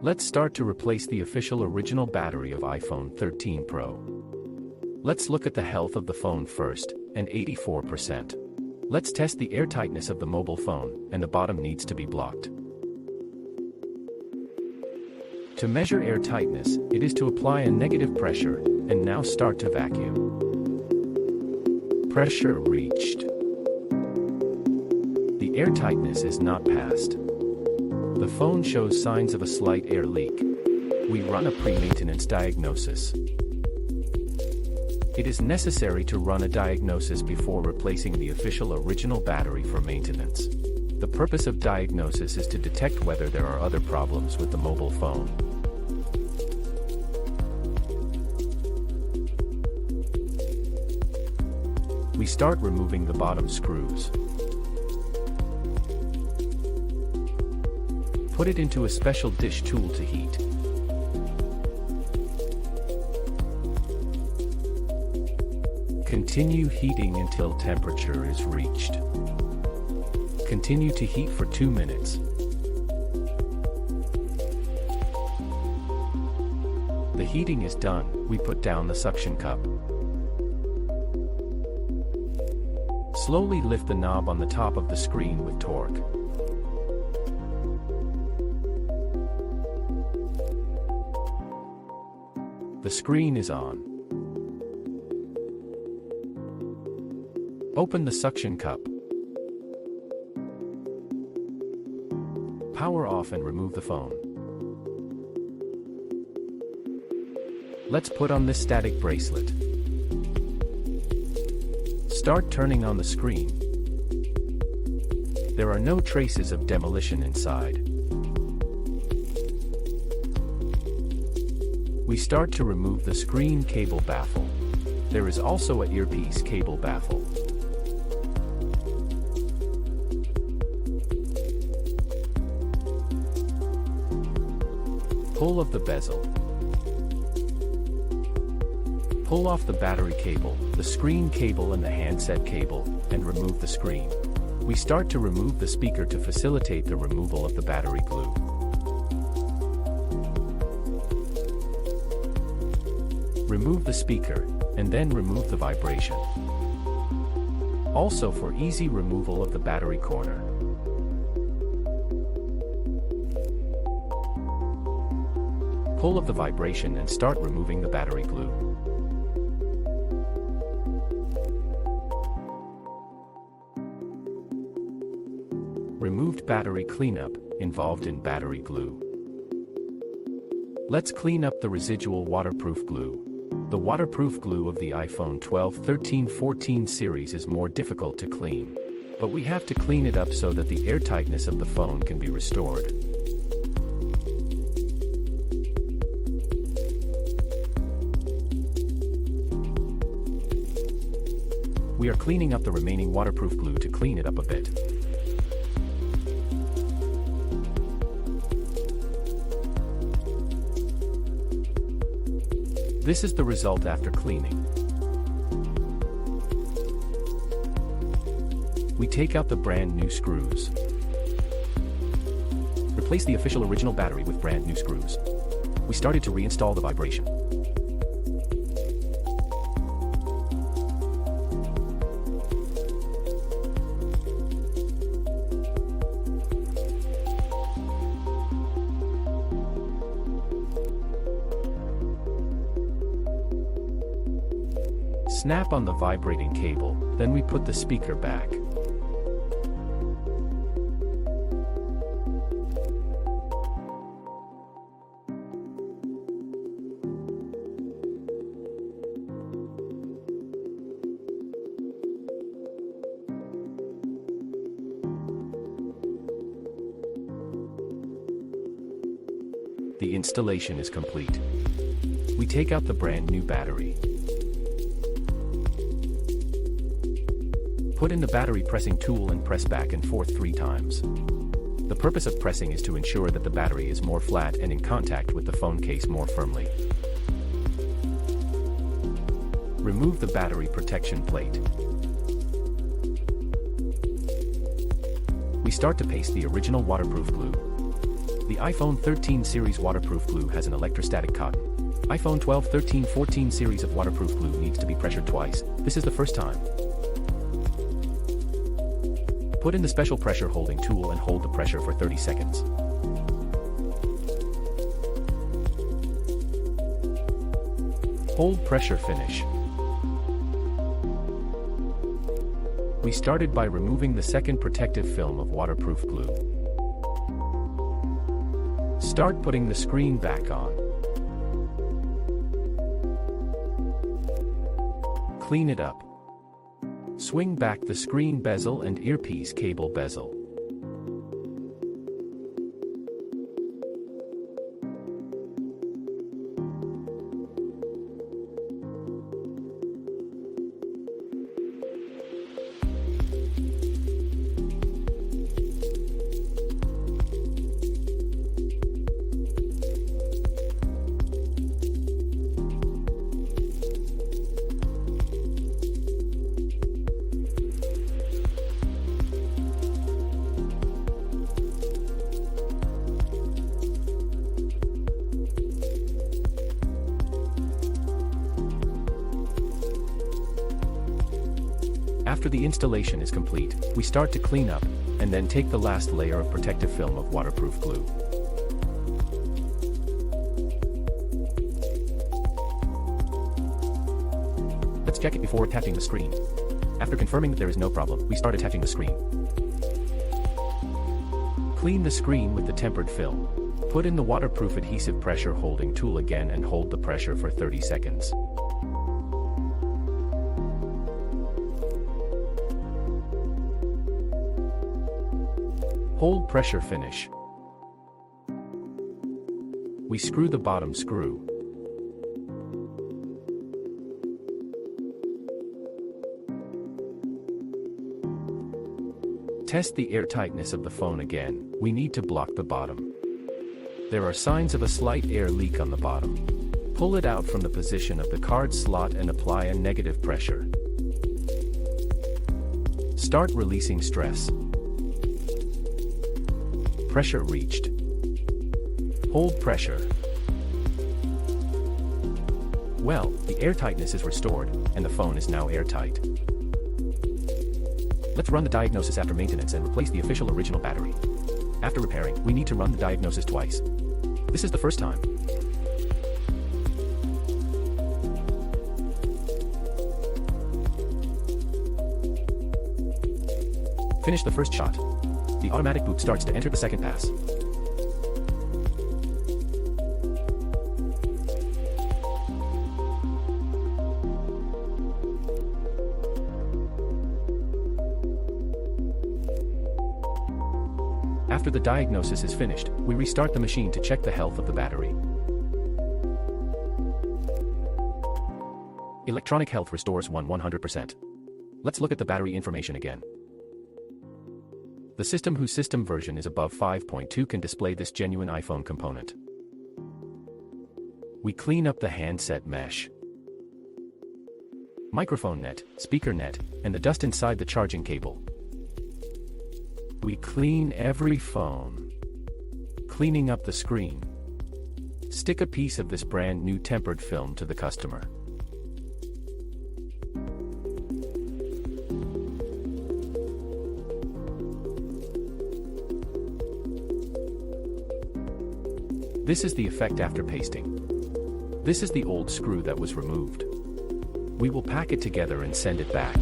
Let's start to replace the official original battery of iPhone 13 Pro. Let's look at the health of the phone first, and 84%. Let's test the airtightness of the mobile phone, and the bottom needs to be blocked. To measure airtightness, it is to apply a negative pressure, and now start to vacuum. Pressure reached. The airtightness is not passed. The phone shows signs of a slight air leak. We run a pre-maintenance diagnosis. It is necessary to run a diagnosis before replacing the official original battery for maintenance. The purpose of diagnosis is to detect whether there are other problems with the mobile phone. We start removing the bottom screws. Put it into a special dish tool to heat. Continue heating until temperature is reached. Continue to heat for 2 minutes. The heating is done, we put down the suction cup. Slowly lift the knob on the top of the screen with torque. The screen is on. Open the suction cup. Power off and remove the phone. Let's put on this static bracelet. Start turning on the screen. There are no traces of demolition inside. We start to remove the screen cable baffle. There is also an earpiece cable baffle. Pull of the bezel. Pull off the battery cable, the screen cable and the handset cable, and remove the screen. We start to remove the speaker to facilitate the removal of the battery glue. Remove the speaker, and then remove the vibration. Also for easy removal of the battery corner. Pull of the vibration and start removing the battery glue. Removed battery cleanup, involved in battery glue. Let's clean up the residual waterproof glue. The waterproof glue of the iPhone 12, 13, 14 series is more difficult to clean. But we have to clean it up so that the airtightness of the phone can be restored. We are cleaning up the remaining waterproof glue to clean it up a bit. This is the result after cleaning. We take out the brand new screws. Replace the official original battery with brand new screws. We started to reinstall the vibration. Snap on the vibrating cable, then we put the speaker back. The installation is complete. We take out the brand new battery. Put in the battery pressing tool and press back and forth 3 times. The purpose of pressing is to ensure that the battery is more flat and in contact with the phone case more firmly. Remove the battery protection plate. We start to paste the original waterproof glue. The iPhone 13 series waterproof glue has an electrostatic cotton. iPhone 12, 13, 14 series of waterproof glue needs to be pressured twice. This is the first time. Put in the special pressure holding tool and hold the pressure for 30 seconds. Hold pressure, finish. We started by removing the second protective film of waterproof glue. Start putting the screen back on. Clean it up. Swing back the screen bezel and earpiece cable bezel. After the installation is complete, we start to clean up, and then take the last layer of protective film of waterproof glue. Let's check it before attaching the screen. After confirming that there is no problem, we start attaching the screen. Clean the screen with the tempered film. Put in the waterproof adhesive pressure holding tool again and hold the pressure for 30 seconds. Hold pressure, finish. We screw the bottom screw. Test the airtightness of the phone again. We need to block the bottom. There are signs of a slight air leak on the bottom. Pull it out from the position of the card slot and apply a negative pressure. Start releasing stress. Pressure reached. Hold pressure. Well, the airtightness is restored, and the phone is now airtight. Let's run the diagnosis after maintenance and replace the official original battery. After repairing, we need to run the diagnosis twice. This is the first time. Finish the first shot. The automatic boot starts to enter the second pass. After the diagnosis is finished, we restart the machine to check the health of the battery. Electronic health restores 100%. Let's look at the battery information again. The system whose system version is above 5.2 can display this genuine iPhone component. We clean up the handset mesh, microphone net, speaker net, and the dust inside the charging cable. We clean every phone, cleaning up the screen. Stick a piece of this brand new tempered film to the customer. This is the effect after pasting. This is the old screw that was removed. We will pack it together and send it back.